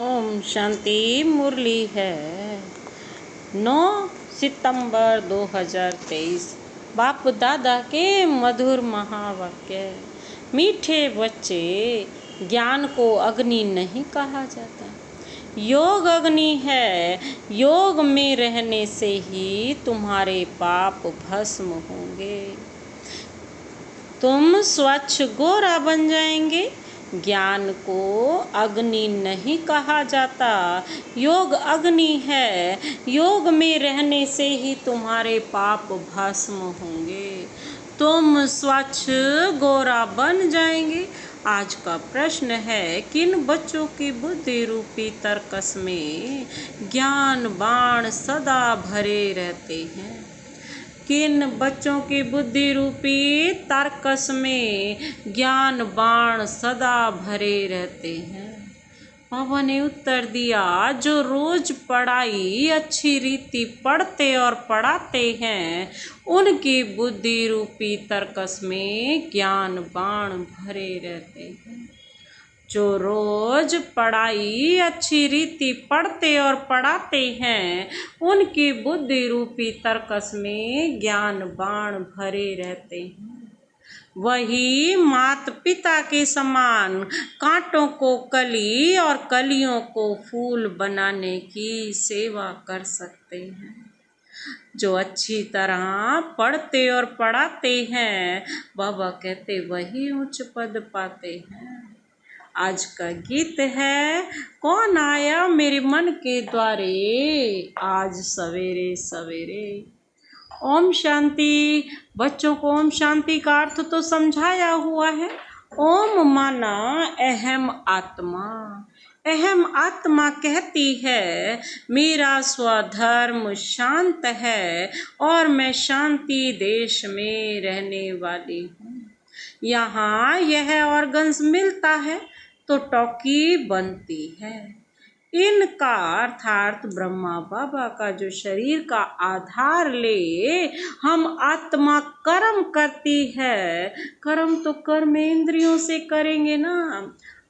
ओम शांति। मुरली है 9 सितंबर 2023। बाप दादा के मधुर महावाक्य। मीठे बच्चे, ज्ञान को अग्नि नहीं कहा जाता। योग अग्नि है। योग में रहने से ही तुम्हारे पाप भस्म होंगे। तुम स्वच्छ गोरा बन जाएंगे। ज्ञान को अग्नि नहीं कहा जाता। योग अग्नि है। योग में रहने से ही तुम्हारे पाप भस्म होंगे। तुम स्वच्छ गोरा बन जाएंगे। आज का प्रश्न है, किन बच्चों की बुद्धि रूपी तरकस में ज्ञान बाण सदा भरे रहते हैं? किन बच्चों की बुद्धि रूपी तरकस में ज्ञान बाण सदा भरे रहते हैं? बाबा ने उत्तर दिया, जो रोज पढ़ाई अच्छी रीति पढ़ते और पढ़ाते हैं, उनकी बुद्धि रूपी तरकस में ज्ञान बाण भरे रहते हैं। जो रोज पढ़ाई अच्छी रीति पढ़ते और पढ़ाते हैं, उनकी बुद्धि रूपी तरकस में ज्ञान बाण भरे रहते हैं। वही माता पिता के समान कांटों को कली और कलियों को फूल बनाने की सेवा कर सकते हैं। जो अच्छी तरह पढ़ते और पढ़ाते हैं, बाबा कहते वही उच्च पद पाते हैं। आज का गीत है, कौन आया मेरे मन के द्वारे आज सवेरे सवेरे। ओम शांति। बच्चों को ओम शांति का अर्थ तो समझाया हुआ है। ओम माना अहम आत्मा। अहम आत्मा कहती है, मेरा स्वधर्म शांत है और मैं शांति देश में रहने वाली हूँ। यहाँ यह ऑर्गन्स मिलता है तो टॉकी बनती है। इनका अर्थात ब्रह्मा बाबा का जो शरीर का आधार ले हम आत्मा कर्म करती है। कर्म तो कर्म इंद्रियों से करेंगे ना।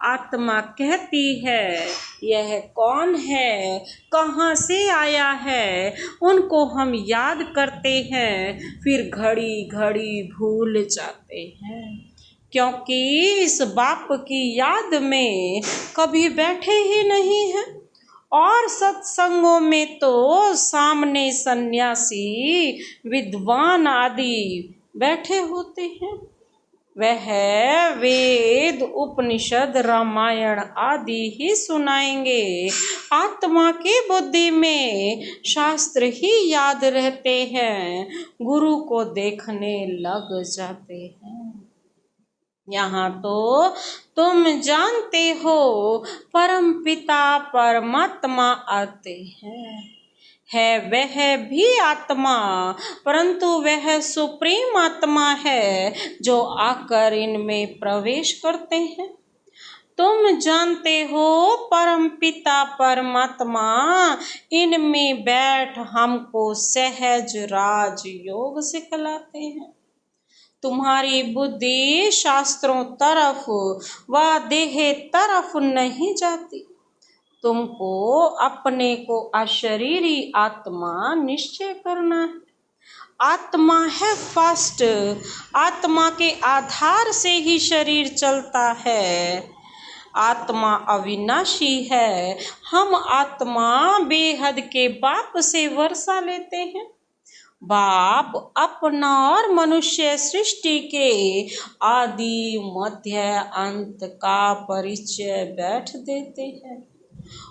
आत्मा कहती है, यह कौन है, कहाँ से आया है, उनको हम याद करते हैं, फिर घड़ी घड़ी भूल जाते हैं, क्योंकि इस बाप की याद में कभी बैठे ही नहीं हैं। और सत्संगों में तो सामने सन्यासी, विद्वान आदि बैठे होते हैं। वह वेद, उपनिषद, रामायण आदि ही सुनाएंगे। आत्मा की बुद्धि में शास्त्र ही याद रहते हैं। गुरु को देखने लग जाते हैं। यहाँ तो तुम जानते हो, परम पिता परमात्मा आते हैं। है वह भी आत्मा, परंतु वह सुप्रीम आत्मा है जो आकर इनमें प्रवेश करते हैं। तुम जानते हो, परम पिता परमात्मा इनमें बैठ हमको सहज राज योग सिखलाते हैं। तुम्हारी बुद्धि शास्त्रों तरफ व देह तरफ नहीं जाती। तुमको अपने को अशरीरी आत्मा निश्चय करना है। आत्मा है फर्स्ट। आत्मा के आधार से ही शरीर चलता है। आत्मा अविनाशी है। हम आत्मा बेहद के बाप से वर्षा लेते हैं। बाप अपना और मनुष्य सृष्टि के आदि मध्य अंत का परिचय बैठ देते हैं।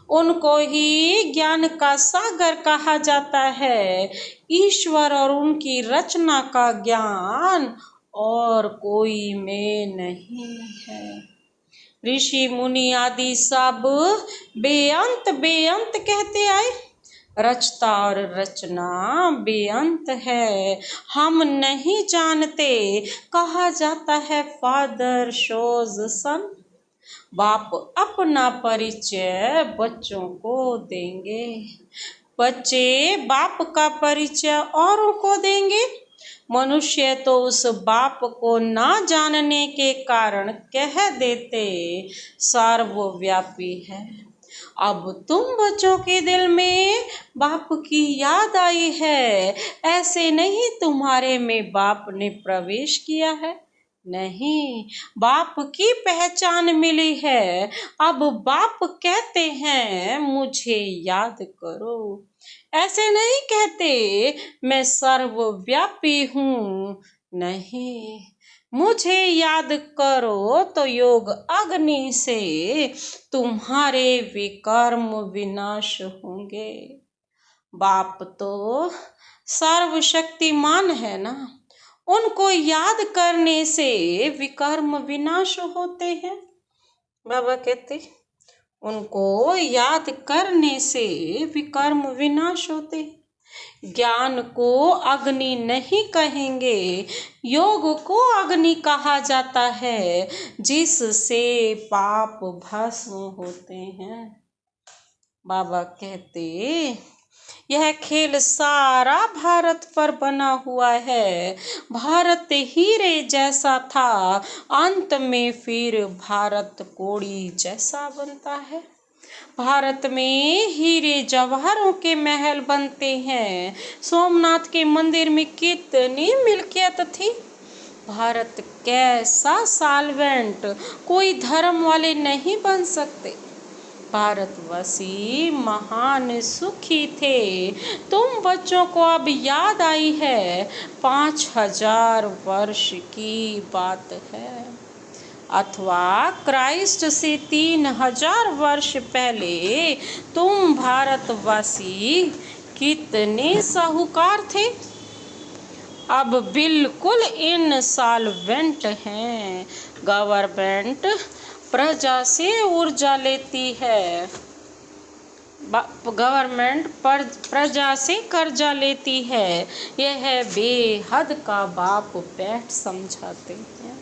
उनको ही ज्ञान का सागर कहा जाता है। ईश्वर और उनकी रचना का ज्ञान और कोई में नहीं है। ऋषि मुनि आदि सब बेअंत बेअंत कहते आए। रचता और रचना बेअंत है। हम नहीं जानते, कहा जाता है फादर शोज सन। बाप अपना परिचय बच्चों को देंगे। बच्चे बाप का परिचय औरों को देंगे। मनुष्य तो उस बाप को ना जानने के कारण कह देते सर्वव्यापी है। अब तुम बच्चों के दिल में बाप की याद आई है, ऐसे नहीं तुम्हारे में बाप ने प्रवेश किया है। नहीं, बाप की पहचान मिली है। अब बाप कहते हैं मुझे याद करो। ऐसे नहीं कहते मैं सर्वव्यापी हूँ। नहीं, मुझे याद करो तो योग अग्नि से तुम्हारे विकर्म विनाश होंगे। बाप तो सर्वशक्तिमान है ना, उनको याद करने से विकर्म विनाश होते हैं। बाबा कहते उनको याद करने से विकर्म विनाश होते हैं। ज्ञान को अग्नि नहीं कहेंगे, योग को अग्नि कहा जाता है, जिससे पाप भस्म होते हैं। बाबा कहते यह खेल सारा भारत पर बना हुआ है। भारत हीरे जैसा था, अंत में फिर भारत कोड़ी जैसा बनता है। भारत में हीरे जवाहरों के महल बनते हैं। सोमनाथ के मंदिर में कितनी मिल्कियत थी। भारत कैसा सॉल्वेंट, कोई धर्म वाले नहीं बन सकते। भारतवासी महान सुखी थे। तुम बच्चों को अब याद आई है, 5000 वर्ष की बात है, अथवा क्राइस्ट से 3000 वर्ष पहले तुम भारतवासी कितने साहूकार थे। अब बिल्कुल इनसॉल्वेंट हैं। गवर्नमेंट प्रजा से ऊर्जा लेती है, गवर्नमेंट प्रजा से कर्जा लेती है। यह बेहद का बाप बैठ समझाते हैं।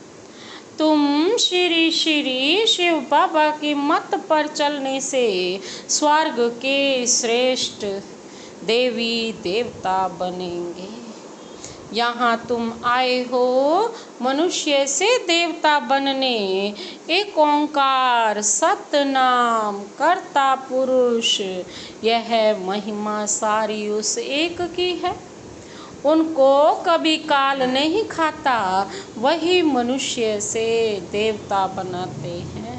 तुम श्री श्री शिव बाबा की मत पर चलने से स्वर्ग के श्रेष्ठ देवी देवता बनेंगे। यहाँ तुम आए हो मनुष्य से देवता बनने। एक ओंकार सतनाम कर्ता पुरुष, यह महिमा सारी उस एक की है। उनको कभी काल नहीं खाता, वही मनुष्य से देवता बनाते हैं।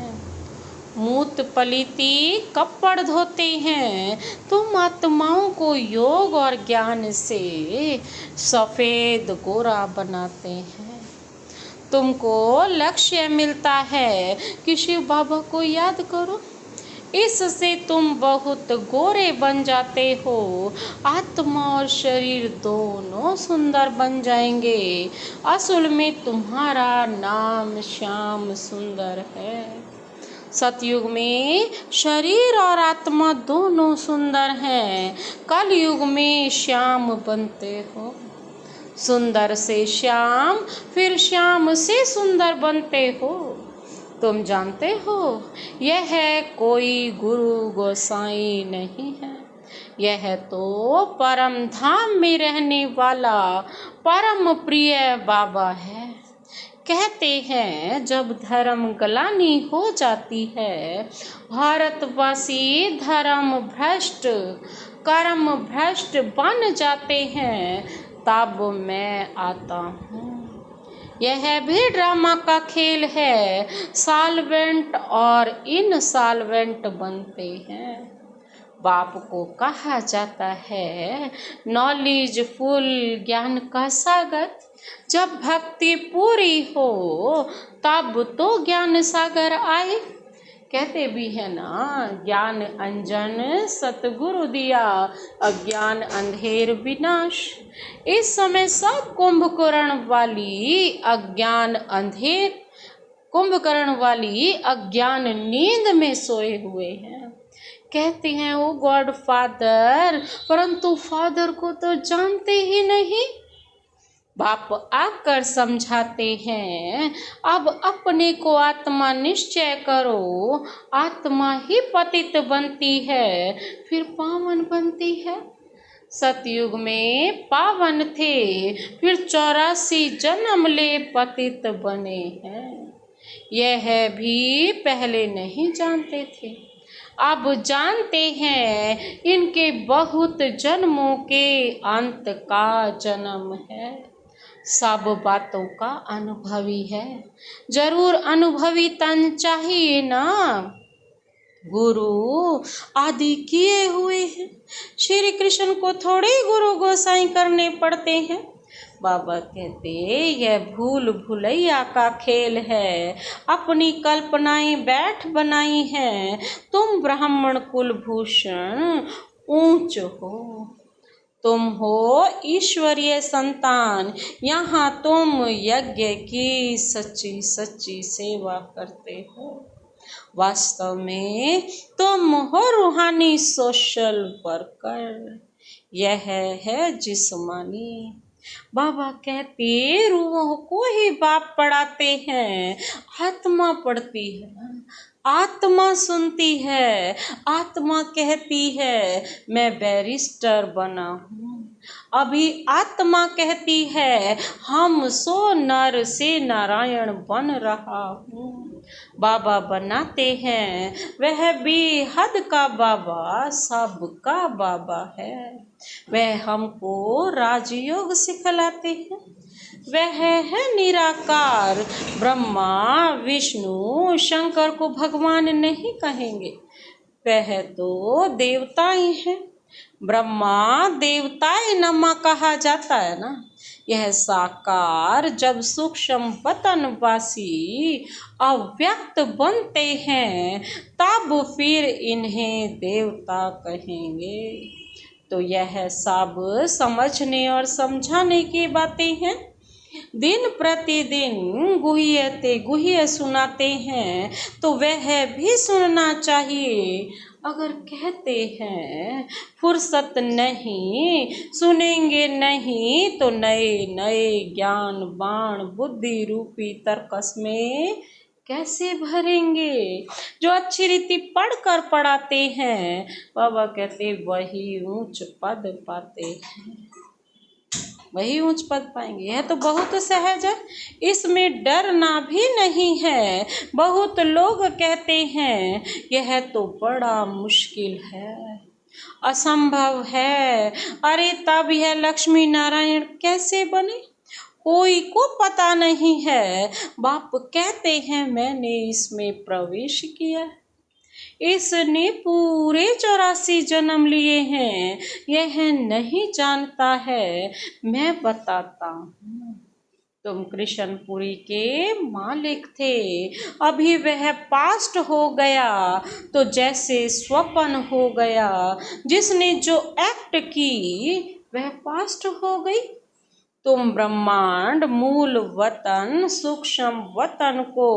मूत पलीती कपड़ धोते हैं, तुम आत्माओं को योग और ज्ञान से सफेद गोरा बनाते हैं। तुमको लक्ष्य मिलता है कि शिव बाबा को याद करो, इससे तुम बहुत गोरे बन जाते हो। आत्मा और शरीर दोनों सुंदर बन जाएंगे। असल में तुम्हारा नाम श्याम सुंदर है। सतयुग में शरीर और आत्मा दोनों सुंदर हैं। कलयुग में श्याम बनते हो। सुंदर से श्याम, फिर श्याम से सुंदर बनते हो। तुम जानते हो यह कोई गुरु गोसाई नहीं है, यह तो परम धाम में रहने वाला परम प्रिय बाबा है। कहते हैं जब धर्म गलानी हो जाती है, भारतवासी धर्म भ्रष्ट कर्म भ्रष्ट बन जाते हैं, तब मैं आता हूँ। यह भी ड्रामा का खेल है। सॉल्वेंट और इनसॉल्वेंट बनते हैं। बाप को कहा जाता है नॉलेजफुल, ज्ञान का सागर। जब भक्ति पूरी हो तब तो ज्ञान सागर आए। कहते भी है ना, ज्ञान अंजन सतगुरु दिया, अज्ञान अंधेर विनाश। इस समय सब कुंभकर्ण वाली अज्ञान अंधेर, कुंभकर्ण वाली अज्ञान नींद में सोए हुए हैं। कहते हैं वो गॉड फादर, परंतु फादर को तो जानते ही नहीं। बाप आकर समझाते हैं, अब अपने को आत्मा निश्चय करो। आत्मा ही पतित बनती है, फिर पावन बनती है। सतयुग में पावन थे, फिर 84 जन्म ले पतित बने हैं। यह भी पहले नहीं जानते थे। अब जानते हैं इनके बहुत जन्मों के अंत का जन्म है। सब बातों का अनुभवी है, जरूर अनुभवी तन चाहिए ना। गुरु आदि किए हुए हैं, श्री कृष्ण को थोड़े गुरु गोसाई करने पड़ते हैं। बाबा कहते यह भूल भुलैया का खेल है, अपनी कल्पनाएं बैठ बनाई हैं। तुम ब्राह्मण कुलभूषण ऊंच हो, तुम हो ईश्वरीय संतान, यहाँ तुम यज्ञ की सच्ची सच्ची सेवा करते हो। वास्तव में तुम हो रूहानी सोशल वर्कर, यह है जिस्मानी। बाबा कहते रूह को ही बाप पढ़ाते हैं, आत्मा पढ़ती है, आत्मा सुनती है, आत्मा कहती है मैं बैरिस्टर बना हूँ। अभी आत्मा कहती है हम सो नर से नारायण बन रहा हूँ। बाबा बनाते हैं, वह बेहद का बाबा सबका बाबा है। वह हमको राजयोग सिखलाते हैं। वह है निराकार। ब्रह्मा विष्णु शंकर को भगवान नहीं कहेंगे, वह तो देवता ही है। ब्रह्मा देवताए नमा कहा जाता है ना। यह साकार जब सूक्ष्म वतनवासी अव्यक्त बनते हैं तब फिर इन्हें देवता कहेंगे। तो यह सब समझने और समझाने की बातें हैं। दिन प्रतिदिन गुह्यते गुह्य सुनाते हैं तो वह भी सुनना चाहिए। अगर कहते हैं फुर्सत नहीं, सुनेंगे नहीं, तो नए नए ज्ञान बाण बुद्धि रूपी तर्कस में कैसे भरेंगे। जो अच्छी रीति पढ़कर पढ़ाते हैं, बाबा कहते वही ऊंच पद पाते हैं, वही ऊंच पद पाएंगे। यह तो बहुत सहज है, इसमें डरना भी नहीं है। बहुत लोग कहते हैं यह तो बड़ा मुश्किल है, असंभव है। अरे तब यह लक्ष्मी नारायण कैसे बने, कोई को पता नहीं है। बाप कहते हैं मैंने इसमें प्रवेश किया, इसने पूरे 84 जन्म लिए हैं। यह नहीं जानता है, मैं बताता हूँ। तुम कृष्णपुरी के मालिक थे, अभी वह पास्ट हो गया तो जैसे स्वप्न हो गया। जिसने जो एक्ट की वह पास्ट हो गई। तुम ब्रह्मांड मूल वतन सूक्ष्म वतन को,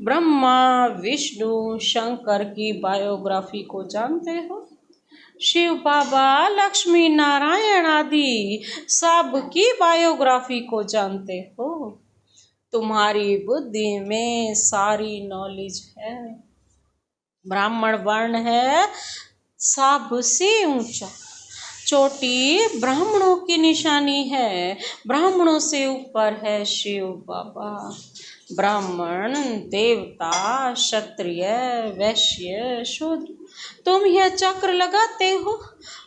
ब्रह्मा विष्णु शंकर की बायोग्राफी को जानते हो। शिव बाबा लक्ष्मी नारायण आदि सब की बायोग्राफी को जानते हो। तुम्हारी बुद्धि में सारी नॉलेज है। ब्राह्मण वर्ण है सबसे ऊंचा, चोटी ब्राह्मणों की निशानी है। ब्राह्मणों से ऊपर है शिव बाबा। ब्राह्मण देवता क्षत्रिय वैश्य शूद्र, तुम यह चक्र लगाते हो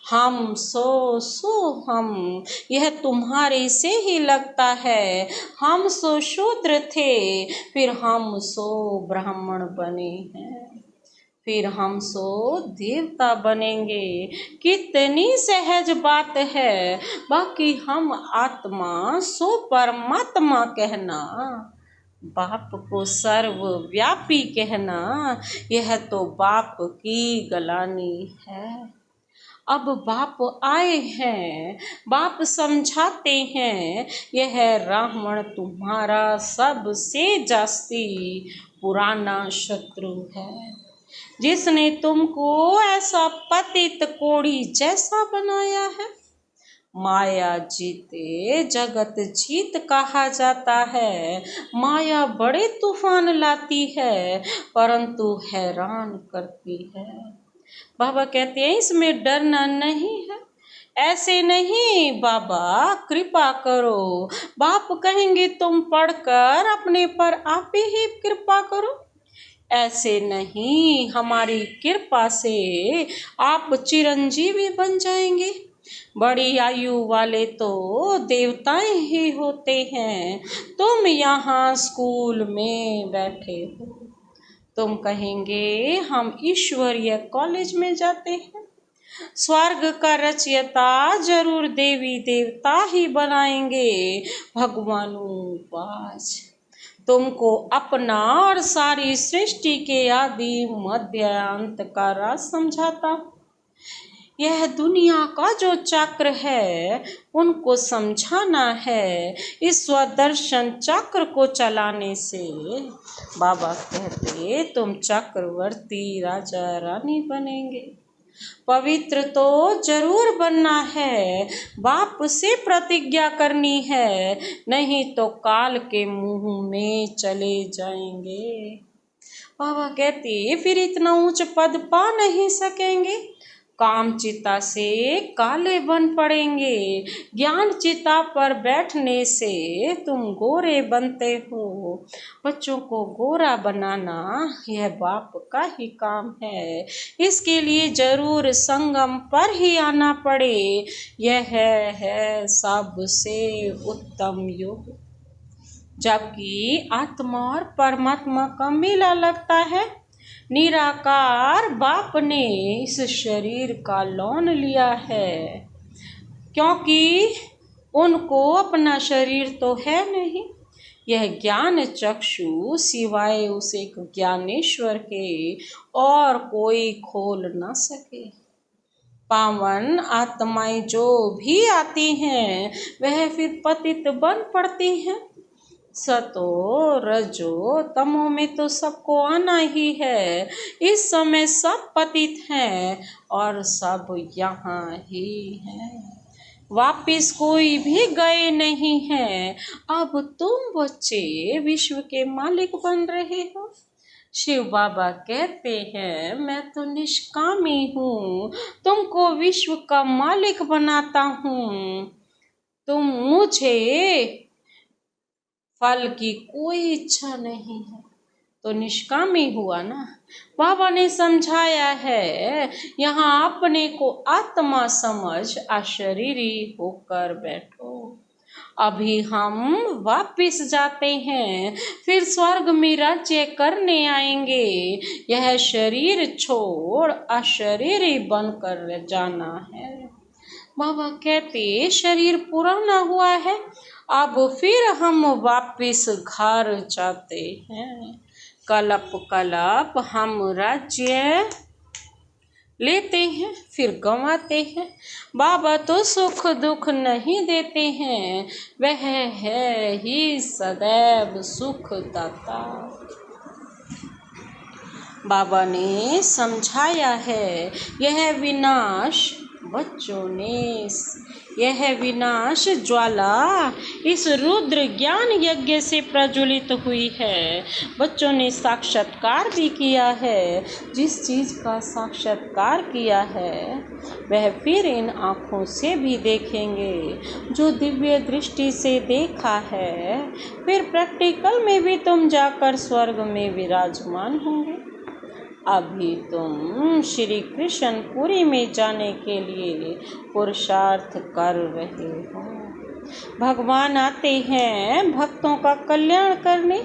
हम सो हम, यह तुम्हारे से ही लगता है। हम सो शूद्र थे, फिर हम सो ब्राह्मण बने हैं, फिर हम सो देवता बनेंगे। कितनी सहज बात है। बाकी हम आत्मा सो परमात्मा कहना, बाप को सर्वव्यापी कहना, यह तो बाप की गलानी है। अब बाप आए हैं, बाप समझाते हैं यह ब्राह्मण तुम्हारा सबसे जास्ती पुराना शत्रु है, जिसने तुमको ऐसा पतित कोढ़ी जैसा बनाया है। माया जीते जगत जीत कहा जाता है। माया बड़े तूफान लाती है परंतु हैरान करती है। बाबा कहते हैं इसमें डरना नहीं है। ऐसे नहीं बाबा कृपा करो, बाप कहेंगे तुम पढ़कर अपने पर आप ही कृपा करो। ऐसे नहीं, हमारी कृपा से आप चिरंजीवी बन जाएंगे। बड़ी आयु वाले तो देवताएं ही होते हैं। तुम यहाँ स्कूल में बैठे हो, तुम कहेंगे हम ईश्वरीय कॉलेज में जाते हैं। स्वर्ग का रचयिता जरूर देवी देवता ही बनाएंगे। भगवानुवाच, तुमको अपना और सारी सृष्टि के आदि मध्य अंत का राज समझाता। यह दुनिया का जो चक्र है उनको समझाना है। इस स्वदर्शन चक्र को चलाने से बाबा कहते तुम चक्रवर्ती राजा रानी बनेंगे। पवित्र तो जरूर बनना है, बाप से प्रतिज्ञा करनी है, नहीं तो काल के मुंह में चले जाएंगे। बाबा कहते फिर इतना ऊंच पद पा नहीं सकेंगे, काम चिता से काले बन पड़ेंगे। ज्ञान चिता पर बैठने से तुम गोरे बनते हो। बच्चों को गोरा बनाना यह बाप का ही काम है। इसके लिए जरूर संगम पर ही आना पड़े। यह है सबसे उत्तम योग। जबकि आत्मा और परमात्मा का मेला लगता है। निराकार बाप ने इस शरीर का लोन लिया है, क्योंकि उनको अपना शरीर तो है नहीं। यह ज्ञान चक्षु सिवाय उस एक ज्ञानेश्वर के और कोई खोल ना सके। पावन आत्माएं जो भी आती हैं वह फिर पतित बन पड़ती हैं। सतो रजो तमो में तो सबको आना ही है। इस समय सब पतित हैं और सब यहाँ ही हैं, वापिस कोई भी गए नहीं हैं। अब तुम बच्चे विश्व के मालिक बन रहे हो। शिव बाबा कहते हैं मैं तो निष्कामी हूँ, तुमको विश्व का मालिक बनाता हूँ। तुम मुझे फल की कोई इच्छा नहीं है, तो निष्कामी हुआ ना। बाबा ने समझाया है यहाँ अपने को आत्मा समझ अशरीरी होकर बैठो। अभी हम वापिस जाते हैं, फिर स्वर्ग में राज्य करने आएंगे। यह शरीर छोड़ अशरीरी बनकर जाना है। बाबा कहते शरीर पुराना हुआ है, अब फिर हम वापिस घर जाते हैं। कलप कलप हम राज्य लेते हैं फिर गंवाते हैं। बाबा तो सुख दुख नहीं देते हैं, वह है ही सदैव सुख दाता। बाबा ने समझाया है यह विनाश बच्चों ने, यह विनाश ज्वाला इस रुद्र ज्ञान यज्ञ से प्रज्वलित हुई है। बच्चों ने साक्षात्कार भी किया है। जिस चीज़ का साक्षात्कार किया है वह फिर इन आँखों से भी देखेंगे जो दिव्य दृष्टि से देखा है। फिर प्रैक्टिकल में भी तुम जाकर स्वर्ग में विराजमान होंगे। अभी तुम श्री कृष्णपुरी में जाने के लिए पुरुषार्थ कर रहे हो। भगवान आते हैं भक्तों का कल्याण करने,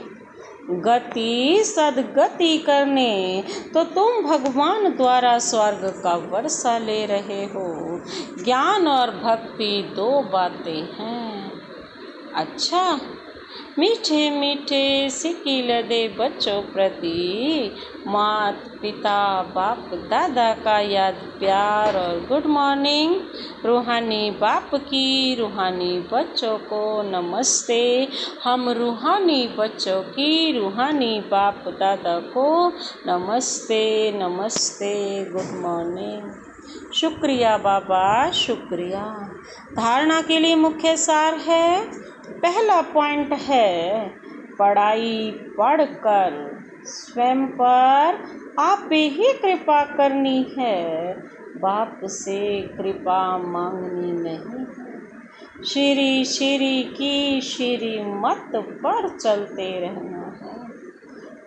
गति सदगति करने, तो तुम भगवान द्वारा स्वर्ग का वर्षा ले रहे हो। ज्ञान और भक्ति दो बातें हैं। अच्छा, मीठे मीठे सिकिल दे बच्चों प्रति मात पिता बाप दादा का याद प्यार और गुड मॉर्निंग। रूहानी बाप की रूहानी बच्चों को नमस्ते। हम रूहानी बच्चों की रूहानी बाप दादा को नमस्ते नमस्ते, गुड मॉर्निंग। शुक्रिया बाबा, शुक्रिया। धारणा के लिए मुख्य सार है, पहला पॉइंट है पढ़ाई पढ़कर स्वयं पर आप ही कृपा करनी है, बाप से कृपा मांगनी नहीं है। श्री की श्रीमत पर चलते रहना है।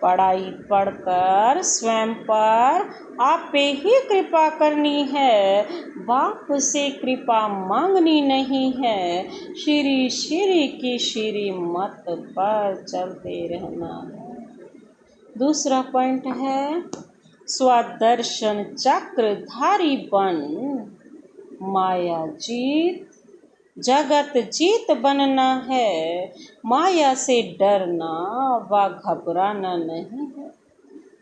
पढ़ाई पढ़कर स्वयं पर आपे ही कृपा करनी है, बाप से कृपा मांगनी नहीं है। श्री श्री की श्रीमत पर चलते रहना है। दूसरा पॉइंट है स्वदर्शन चक्रधारी बन, माया जीत जगत जीत बनना है। माया से डरना व घबराना नहीं है,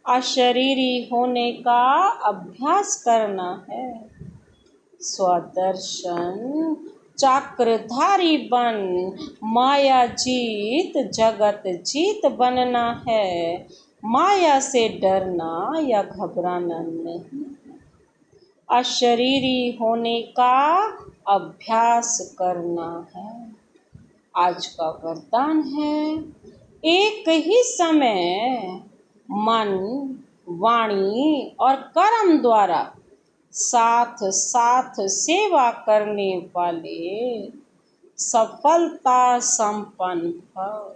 अशरीरी होने का अभ्यास करना है। स्वदर्शन चक्रधारी बन, माया जीत जगत जीत बनना है। माया से डरना या घबराना नहीं, अशरीरी होने का अभ्यास करना है। आज का वरदान है एक ही समय मन, वाणी और कर्म द्वारा साथ साथ सेवा करने वाले सफलता संपन्न भव।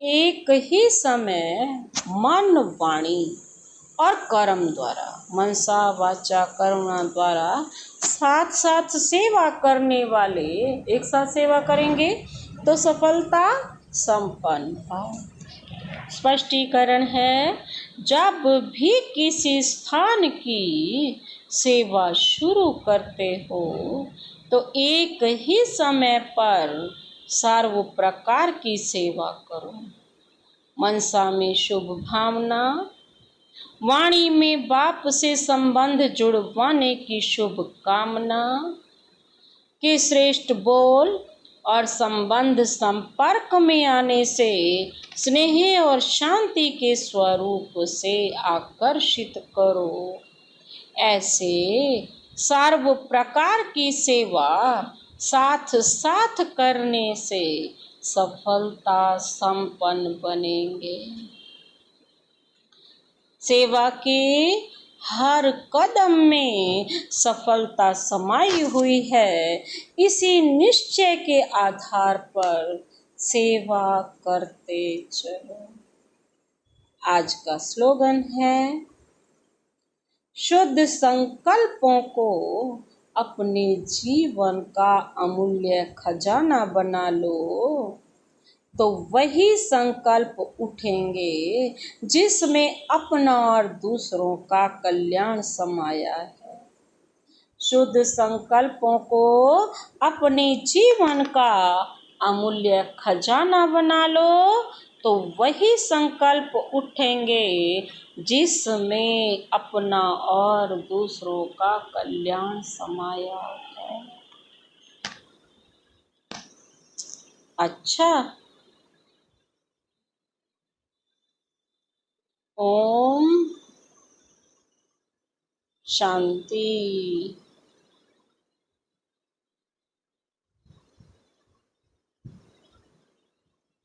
एक ही समय मन, वाणी और कर्म द्वारा, मनसा वाचा कर्म द्वारा साथ साथ सेवा करने वाले, एक साथ सेवा करेंगे तो सफलता संपन्न भव। स्पष्टीकरण है, जब भी किसी स्थान की सेवा शुरू करते हो तो एक ही समय पर सर्व प्रकार की सेवा करो। मनसा में शुभ भावना, वाणी में बाप से संबंध जुड़वाने की शुभ कामना के श्रेष्ठ बोल और संबंध संपर्क में आने से स्नेह और शांति के स्वरूप से आकर्षित करो। ऐसे सर्व प्रकार की सेवा साथ साथ करने से सफलता संपन्न बनेंगे। सेवा के हर कदम में सफलता समाई हुई है। इसी निश्चय के आधार पर सेवा करते चलो। आज का स्लोगन है, शुद्ध संकल्पों को अपने जीवन का अमूल्य खजाना बना लो तो वही संकल्प उठेंगे जिसमें अपना और दूसरों का कल्याण समाया है। शुद्ध संकल्पों को अपने जीवन का अमूल्य खजाना बना लो तो वही संकल्प उठेंगे जिसमें अपना और दूसरों का कल्याण समाया है। अच्छा, ओम शांति।